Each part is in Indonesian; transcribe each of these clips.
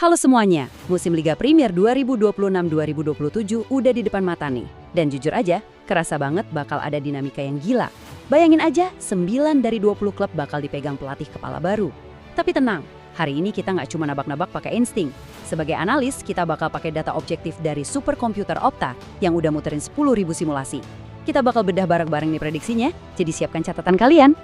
Halo semuanya, musim Liga Premier 2026-2027 udah di depan mata nih. Dan jujur aja, kerasa banget bakal ada dinamika yang gila. Bayangin aja, 9 dari 20 klub bakal dipegang pelatih kepala baru. Tapi tenang, hari ini kita nggak cuma nabak-nabak pakai insting. Sebagai analis, kita bakal pakai data objektif dari superkomputer Opta yang udah muterin 10.000 simulasi. Kita bakal bedah bareng-bareng nih prediksinya, jadi siapkan catatan kalian.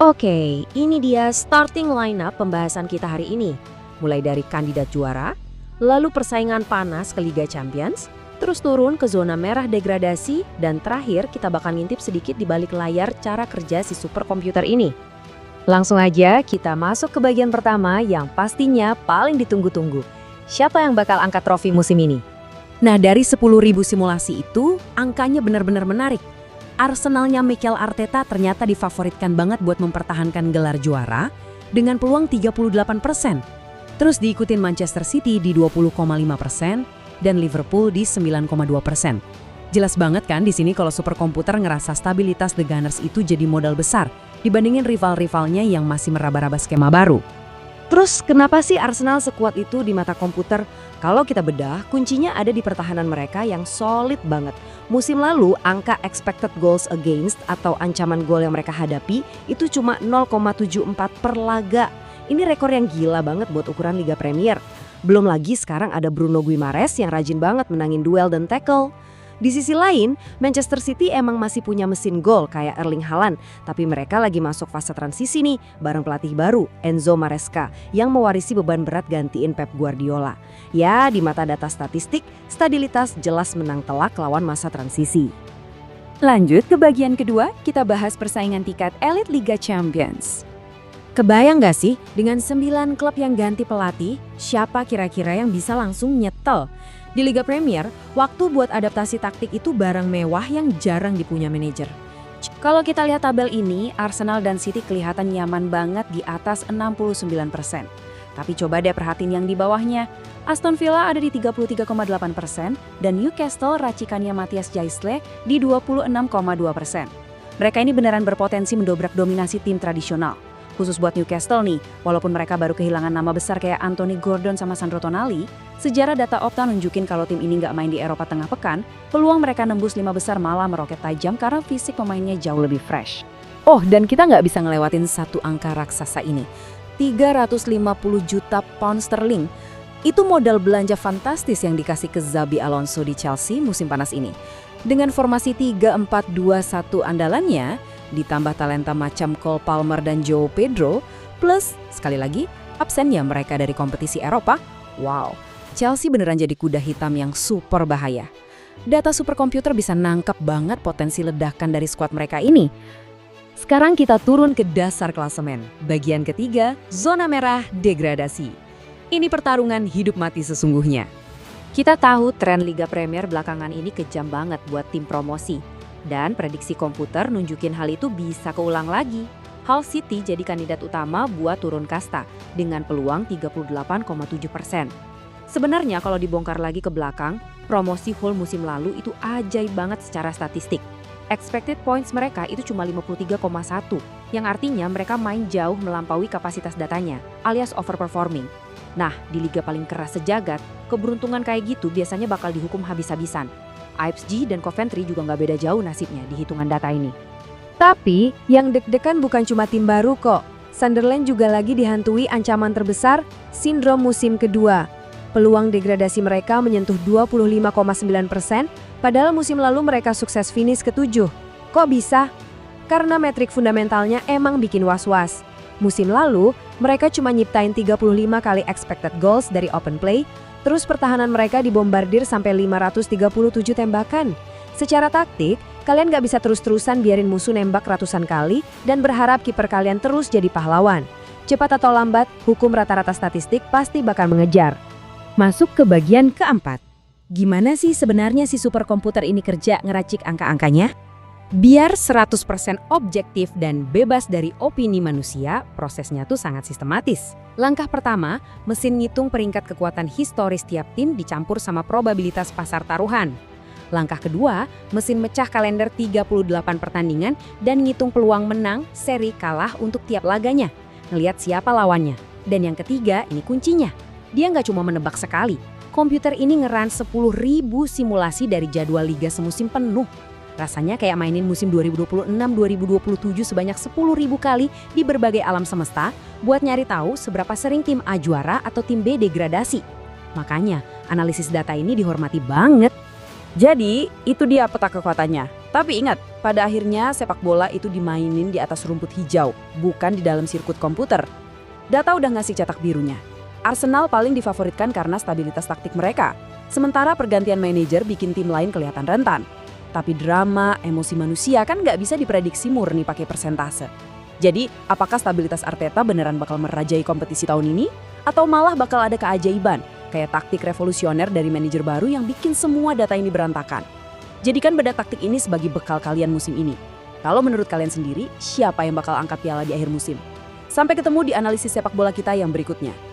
Oke, ini dia starting lineup pembahasan kita hari ini. Mulai dari kandidat juara, lalu persaingan panas ke Liga Champions, terus turun ke zona merah degradasi, dan terakhir kita bakal ngintip sedikit di balik layar cara kerja si superkomputer ini. Langsung aja kita masuk ke bagian pertama yang pastinya paling ditunggu-tunggu. Siapa yang bakal angkat trofi musim ini? Nah, dari 10.000 simulasi itu, angkanya benar-benar menarik. Arsenalnya Mikel Arteta ternyata difavoritkan banget buat mempertahankan gelar juara dengan peluang 38%. Terus diikutin Manchester City di 20,5% dan Liverpool di 9,2%. Jelas banget kan di sini kalau superkomputer ngerasa stabilitas The Gunners itu jadi modal besar dibandingin rival-rivalnya yang masih meraba-raba skema baru. Terus kenapa sih Arsenal sekuat itu di mata komputer? Kalau kita bedah, kuncinya ada di pertahanan mereka yang solid banget. Musim lalu, angka expected goals against atau ancaman gol yang mereka hadapi itu cuma 0,74 per laga. Ini rekor yang gila banget buat ukuran Liga Premier. Belum lagi sekarang ada Bruno Guimaraes yang rajin banget menangin duel dan tackle. Di sisi lain, Manchester City emang masih punya mesin gol kayak Erling Haaland. Tapi mereka lagi masuk fase transisi nih bareng pelatih baru, Enzo Maresca, yang mewarisi beban berat gantiin Pep Guardiola. Ya, di mata data statistik, stabilitas jelas menang telak lawan masa transisi. Lanjut ke bagian kedua, kita bahas persaingan tingkat elit Liga Champions. Kebayang gak sih, dengan 9 klub yang ganti pelatih, siapa kira-kira yang bisa langsung nyetel? Di Liga Premier, waktu buat adaptasi taktik itu barang mewah yang jarang dipunya manajer. Kalau kita lihat tabel ini, Arsenal dan City kelihatan nyaman banget di atas 69%. Tapi coba deh perhatiin yang di bawahnya. Aston Villa ada di 33,8% dan Newcastle racikannya Matthias Jaisle di 26,2%. Mereka ini beneran berpotensi mendobrak dominasi tim tradisional. Khusus buat Newcastle nih, walaupun mereka baru kehilangan nama besar kayak Anthony Gordon sama Sandro Tonali, sejarah data Opta nunjukin kalau tim ini nggak main di Eropa tengah pekan, peluang mereka nembus 5 besar malah meroket tajam karena fisik pemainnya jauh lebih fresh. Oh, dan kita nggak bisa ngelewatin satu angka raksasa ini. 350 juta pound sterling. Itu modal belanja fantastis yang dikasih ke Xabi Alonso di Chelsea musim panas ini. Dengan formasi 3-4-2-1 andalannya, ditambah talenta macam Cole Palmer dan Joe Pedro, plus, sekali lagi, absennya mereka dari kompetisi Eropa, wow, Chelsea beneran jadi kuda hitam yang super bahaya. Data superkomputer bisa nangkep banget potensi ledakan dari skuad mereka ini. Sekarang kita turun ke dasar klasemen, bagian ketiga, zona merah degradasi. Ini pertarungan hidup mati sesungguhnya. Kita tahu tren Liga Premier belakangan ini kejam banget buat tim promosi. Dan prediksi komputer nunjukin hal itu bisa keulang lagi. Hull City jadi kandidat utama buat turun kasta dengan peluang 38,7%. Sebenarnya kalau dibongkar lagi ke belakang, promosi Hull musim lalu itu ajaib banget secara statistik. Expected points mereka itu cuma 53,1, yang artinya mereka main jauh melampaui kapasitas datanya, alias overperforming. Nah, di liga paling keras sejagat, keberuntungan kayak gitu biasanya bakal dihukum habis-habisan. IPSG dan Coventry juga nggak beda jauh nasibnya di hitungan data ini. Tapi, yang deg-degan bukan cuma tim baru kok. Sunderland juga lagi dihantui ancaman terbesar, sindrom musim kedua. Peluang degradasi mereka menyentuh 25,9%, padahal musim lalu mereka sukses finish ke-7. Kok bisa? Karena metrik fundamentalnya emang bikin was-was. Musim lalu, mereka cuma nyiptain 35 kali expected goals dari open play, terus pertahanan mereka dibombardir sampai 537 tembakan. Secara taktik, kalian gak bisa terus-terusan biarin musuh nembak ratusan kali dan berharap kiper kalian terus jadi pahlawan. Cepat atau lambat, hukum rata-rata statistik pasti bakal mengejar. Masuk ke bagian keempat. Gimana sih sebenarnya si superkomputer ini kerja ngeracik angka-angkanya? Biar 100% objektif dan bebas dari opini manusia, prosesnya tuh sangat sistematis. Langkah pertama, mesin ngitung peringkat kekuatan historis tiap tim dicampur sama probabilitas pasar taruhan. Langkah kedua, mesin mecah kalender 38 pertandingan dan ngitung peluang menang, seri kalah untuk tiap laganya. Ngelihat siapa lawannya. Dan yang ketiga, ini kuncinya. Dia nggak cuma menebak sekali. Komputer ini ngeran 10.000 simulasi dari jadwal liga semusim penuh. Rasanya kayak mainin musim 2026-2027 sebanyak 10.000 kali di berbagai alam semesta buat nyari tahu seberapa sering tim A juara atau tim B degradasi. Makanya, analisis data ini dihormati banget. Jadi, itu dia peta kekuatannya. Tapi ingat, pada akhirnya sepak bola itu dimainin di atas rumput hijau, bukan di dalam sirkuit komputer. Data udah ngasih cetak birunya. Arsenal paling difavoritkan karena stabilitas taktik mereka. Sementara pergantian manajer bikin tim lain kelihatan rentan. Tapi drama, emosi manusia kan nggak bisa diprediksi murni pakai persentase. Jadi, apakah stabilitas Arteta beneran bakal merajai kompetisi tahun ini? Atau malah bakal ada keajaiban, kayak taktik revolusioner dari manajer baru yang bikin semua data ini berantakan? Jadikan bedak taktik ini sebagai bekal kalian musim ini. Kalau menurut kalian sendiri, siapa yang bakal angkat piala di akhir musim? Sampai ketemu di analisis sepak bola kita yang berikutnya.